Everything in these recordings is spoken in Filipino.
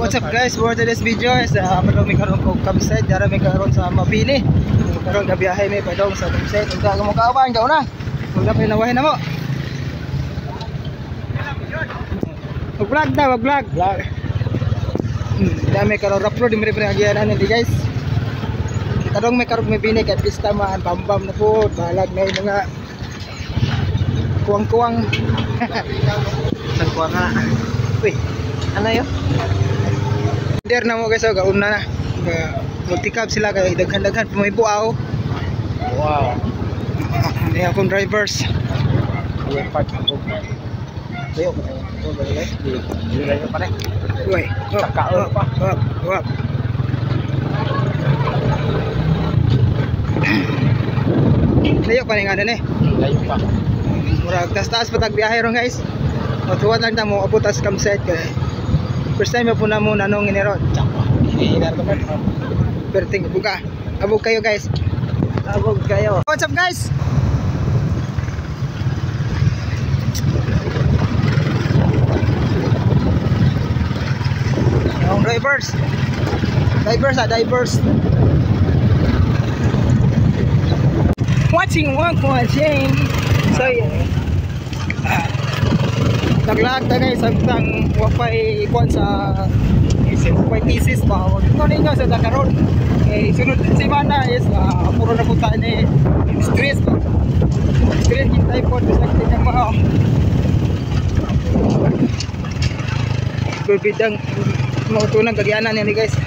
What's up guys, for today's video is padong may karon ko campsite, dara may karon sa Mabini. Karon gabiyahe may padong sa campsite. Ug mo kauban gaw na. Ug na pinawahin na mo. Vlog daw, vlog. Dami karon rap road dimre agianan ni guys. Kadong may karon may bini kay pista man bambam na po, balag na mga kuwang-kuwang. Nagkuwang na. Uy, ano yun? Der na mo guys, gauna na. Multi-cab sila kay daghan-daghan pumibuaw. Wow. Hindi akong drivers. Ayan part ako. Tayo ko tayo. Hindi tayo pa rin. Uy, kakaon pa. Wap. Tayo pa rin nga din eh. Tayo pa. Murag taas-taas patag biyahe ron guys. Matuwad lang ta mo abot as campsite kay first time po na mo nanong iniro. Perting buka. Abog kayo guys. Abog kayo. What's up guys? Yung drivers. Divers. Watching. So yeah. Naglag ta guys ang wapay kuan sa wapay thesis ba. Ito ninyo sa karon. Sunod si mana is puro na punta ni stress ba. Stress yung typhoid sa kanya mo. Bibidang mautunang kagyanan ni guys.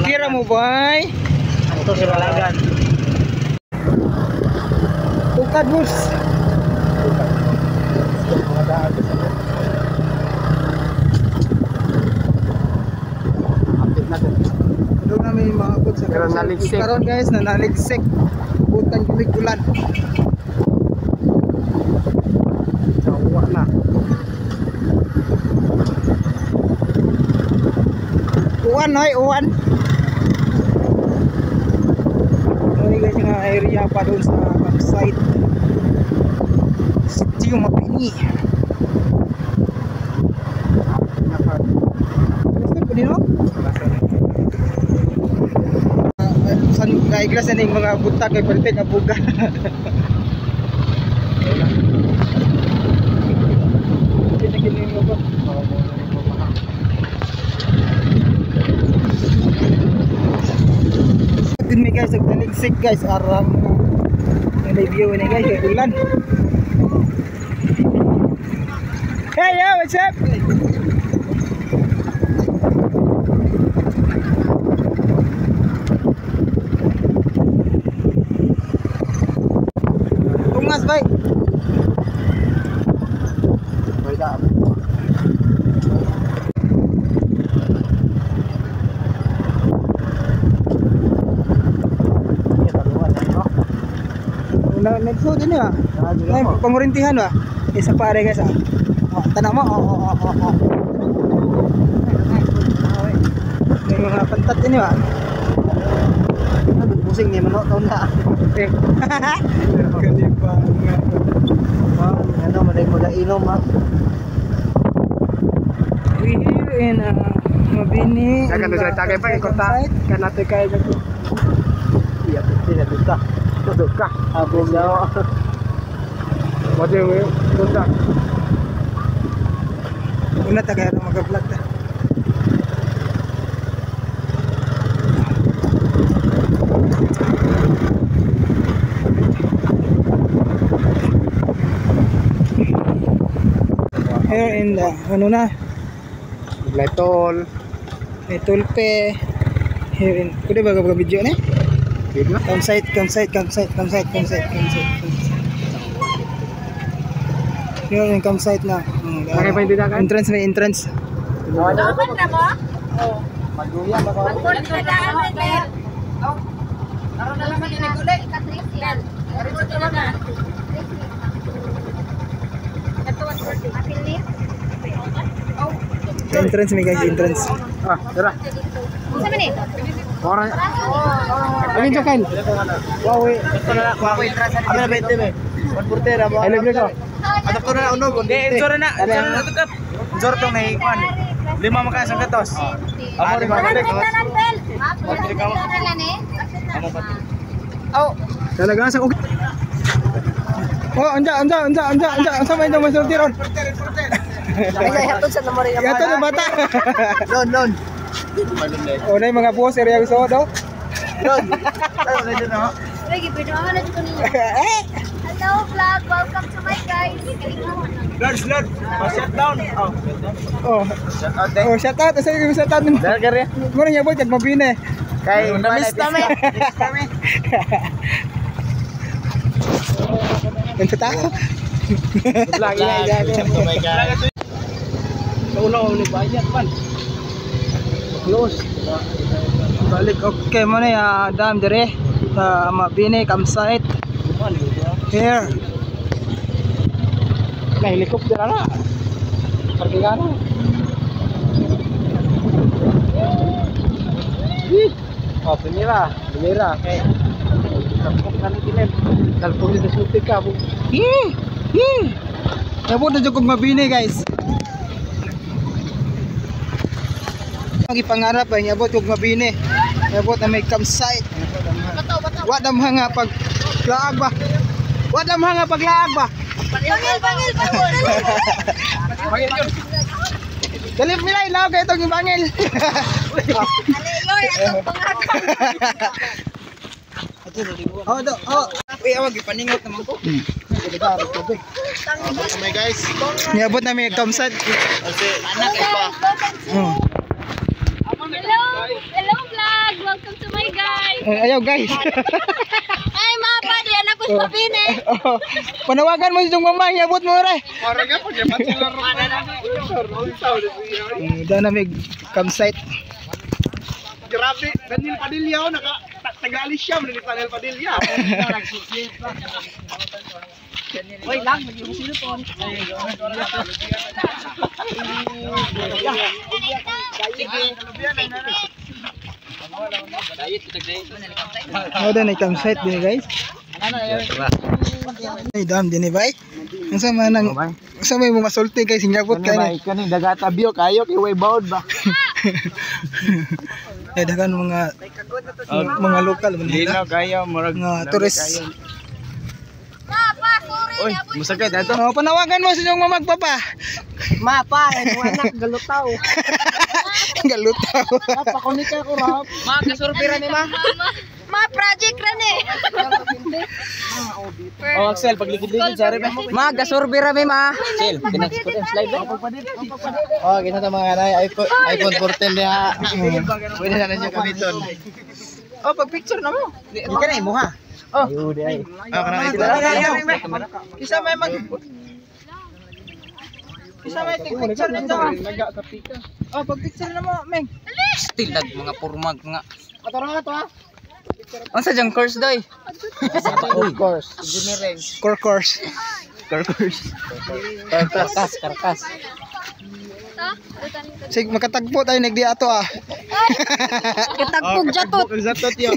Kira mo bay? Ito si Balagan. Tukad bus. Doon na may maabot sa karon guys na naligsik. Butang kumigulan. Sawa na. Uwan. Ini guys yung area pa doon sa campsite. Sitio Mabini. San naiglas na yung mga buta kay Pertek na buga. Dun may guys, nagtaligsik guys, arang may view na guys, kay ulan. Hey yo, what's up? Tungas bay. Bay dah. Nagso din ya. May pangurintihan ba? Isa pare guys. Tanah mo. May mga pantat din ba? Pusing ni manok taon na. Kalipa. Ano maday mag-inom ha. We here in Mabini. Kan sa tagay pa kota. Kan natin kay dito. Iya, tidak bisa. Suka abang jauh macam suka una tak kaya mag-vlog ta here in the ano na Letol pe here in kude ba video ni campsite. Yun yung campsite na. Entrance may entrance. Naman na mo? Oo. Magluya ba ko? Magluya na natin. Oh. Karon na lang maniguli. Yan. Karon sa talaga. Ito ang apil ni. Entrance may guys, entrance. Tara. Sa man ito? Orang. Alin jokan? Wow, entrance. Apa na 20 me? Portera mo. Ay libre ko. Ato na unog. Hindi, Zoro na tukap. Zoro tong naikuan. 5 maka sa gatos. Amo rin ba? Oh, Talaga sa ug. Oh, anja. Asa may daw masulti ron? ay hatod sa numero niya. Yato na bata. Lon. Oh, na yung mga boss area gusto daw. Lon. Ano na dito no? Lagi pwede mo na dito ninyo. Hello vlog, welcome to my guys. Lon. Shut down. Oh. Shut out day. Oh, shout out sa iyo sa tanan. Dagar ya. Mo nya boy kag mabine. Kay namiss kami. Kan sa tao. Lagi na oh my god. Ulo bayad man. Close. Balik okay mo na ya dam dire sa mabine campsite. Here. Na helicopter ana. Parkingano. Oh, Primera. Okay. Tapos na nilip. Dalpon dito sa ka. Nabot na jud kog mabine guys. Ang ipangarap ay nabot kog mabine. Nabot na may campsite. Wa dam hanga pag laag ba. Bangil. Dali milay laog kay tong bangil. Aleloy, atong pangako. Oh, do. Oh. Uy, awag ipaningot naman ko. Oh my guys. Niabot na may campsite. Kasi anak pa. Oh. Hello vlog, welcome to my guys. Ayaw guys. Ay mapa, diyan ako sa Pine. Oh. Panawagan mo si tong mama, niabot mo re. Para ka pag bachelor Dana may campsite. Grabe, Daniel Padilla naka taga-alis siya ni Daniel Padilla. Oy lang, mag-yung cellphone. Oh, dan ay campsite din guys. Ay dam din bay. Unsa man nang unsa may mga sulti kay sinabot kay ni. Kani dagat abyo kayo kay way baud ba. Eh dagan mga lokal man nila. Linaw kayo murag Mga tourist. Mapa, sorry. Oy, musagay dato. Oh, panawagan mo sa inyong mamagpapa. Mapa, mo anak galutaw. Galutaw. Pakunik ko rap. Ma, kasurbira ni ma. Ma, project ra ni. Oh, Axel, paglikid-likid sa rep. Ma, kasurbira mi ma. Axel, pinax ko din slide. Oh, kita ta mga nanay iPhone 14 niya. Pwede na niya gamiton. Oh, pag picture na mo. Di ka na imo ha. Oh. Ayun di ay. Isa may mag Isa may picture na to. Oh, pag picture na mo, meng. Stilag mga purmag nga. Atara nga to ha. Unsa jang course doy? Course, engineering. Course. Karkas. Sig makatagpo tayo nagdi ato ah. Kitagpog jatot. Zatot yun.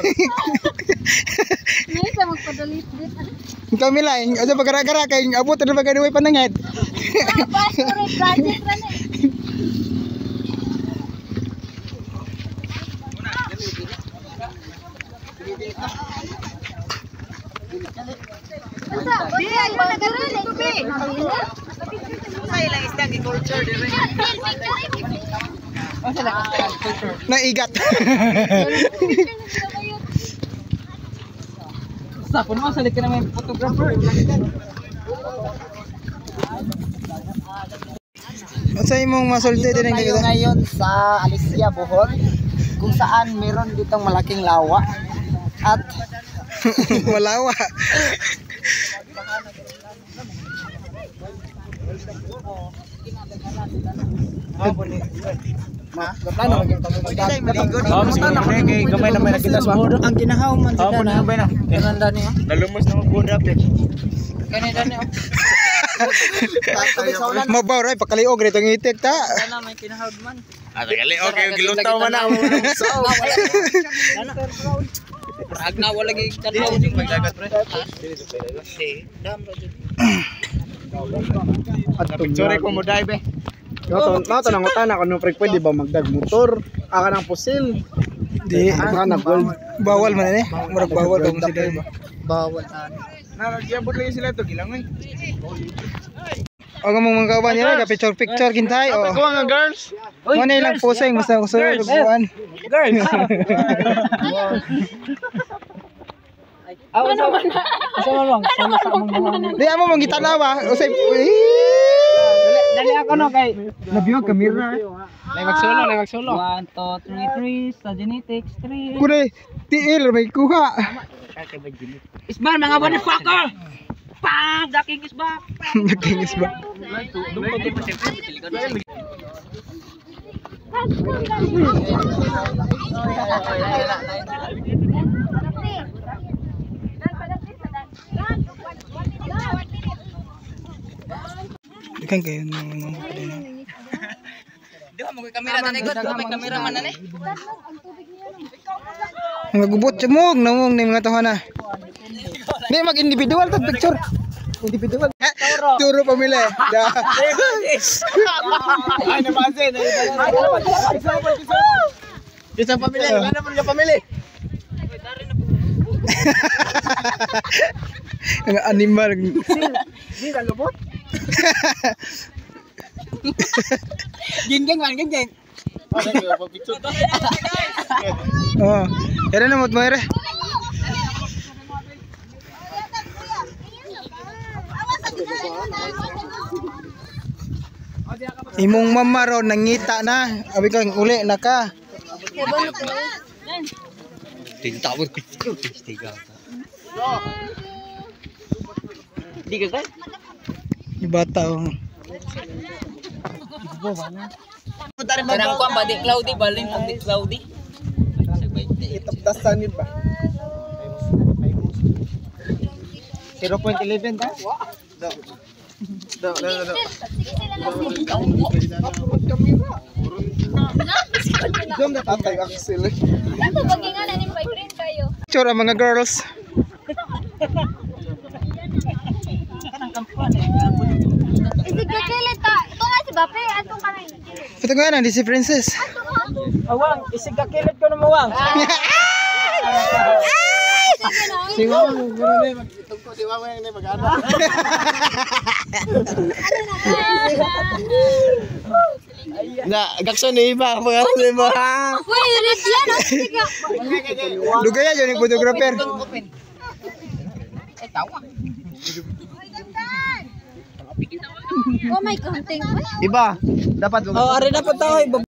Ni sa magpadalit dit. Kami lang, asa pagara-gara kay abot na bagay way panangad. Mapa, sorry, project ra ni. Bilang mo nagaran ni Tubi. Sa ilang isda gi culture dire. Naigat. Sa puno mo salik ka na may photographer. Unsa imong masulti din ang Tayo ngayon sa Alicia, Bohol, kung saan meron ditong malaking lawa at Malawa. plano maging gamay na may nakita sa mundo. Ang ginahaw man Oh, puno ba na? Kananda niya. Nalumos na magbuda pe. Kananda niya. Mabaw ray pakaliog rito ng itik ta. Ana may kinahawd man. Kali okay gilutaw man ako. Agna wala gi kanaw ni Magdagat pre. At picture ko mo dive eh. Mato nang utana kung pre pwede ba magdag motor? Aka ng pusil. Di Nag-gold. bawal man eh. Murag bawal daw mo si Dave. Bawal. Nagyabot lang sila to gilangoy. Aga mong mga kauban yan, picture kintay. O. Ako nga girls. Ano ilang pusing, basta gusto rubuan. Girls. Ano naman na? Di amo mong gitanaw ba? Usay. Dali ako no kay. Nabiyog kamera. Lay magsolo. 1, 2, 3, 3 sa genetics 3. Kuno tiil may kuha. Isbar mga motherfucker! Pang! Daking isbar! Nagkingis ba? Ikan kayo nung Di ba mo kamera tanay god? May kamera man nanay. mga gubot chamog namong ni mga tahanan. Di mag individual to picture. Individual. Turo pamili. Da. Ay nabasin. Isang pamilya, wala mo yung pamilya. Ang animal. Di ka lubot. Geng. Oh. Era na mo ere. Imong mama ro nangita na. Abi kang uli na ka. Tintawag ko. Di ka kay? Ibata oh. Karang ko ang badi cloudy balin ang di cloudy. Itapdasan ba? 0.11 ta? Do. Jom na tatay axel. Ito bagingan na ni boyfriend kayo. Picture ang mga girls. Isigkakilit ka. Ito nga si Bape. Atong ka rin. Ito nga na, di si Princess. Awang, isig ka kilit ko na mawang. Sige na. Si Wawang, gano'n na magtitog ko. Si Wawang yung mag-ano. Na, gakso ni iba. Mga ano mo ha? Uy, ulit yan. Oh, sige. Lugaya dyan yung photographer. Oh my counting. Iba, dapat Oh, ari na po tayo.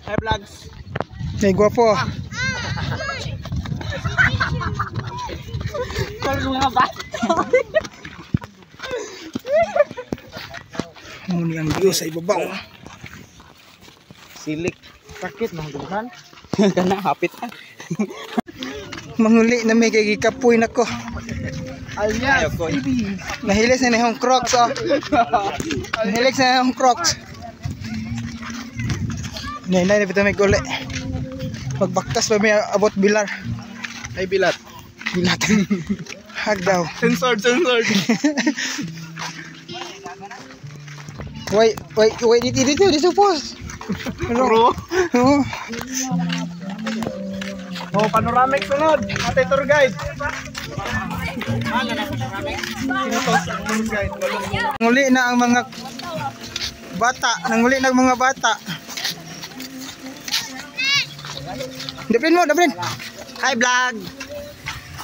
Hi vlogs. May gwapo. Muni ang Diyos sa ibabaw. Silik. Sakit mga dugan. Kana hapit ha. Manguli na may kagikapoy na ko. Alias, Nahilis na yung crocs oh. Nahilis na yung crocs. Nay na pito may guli. Pagbaktas pa may abot bilar. ay bilat. Bilat. Hag daw. Censored. Wait, dito pos. Bro. Oh. Oh, panoramic sunod. Ate tour guide. Nanguli na ang mga bata. Nanguli na ang mga bata. Dapin mo. Hi vlog.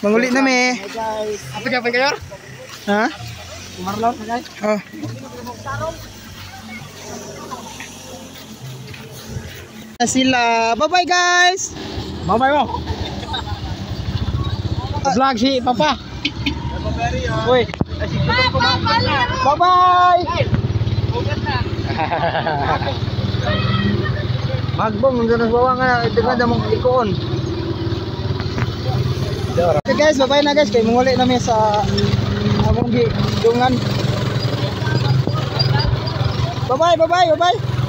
Manguli na me. Apa kayo? Ha? Marlaw na guys. Oh. Na sila. Bye-bye guys. Mamay mo. Vlog si Papa. Uy, Bye-bye! Magbom, hindi na bawa nga, ito ka damang ikoon. Okay guys, bye-bye na guys, kaya munguli namin sa among dungan. Bye-bye, bye-bye, bye-bye.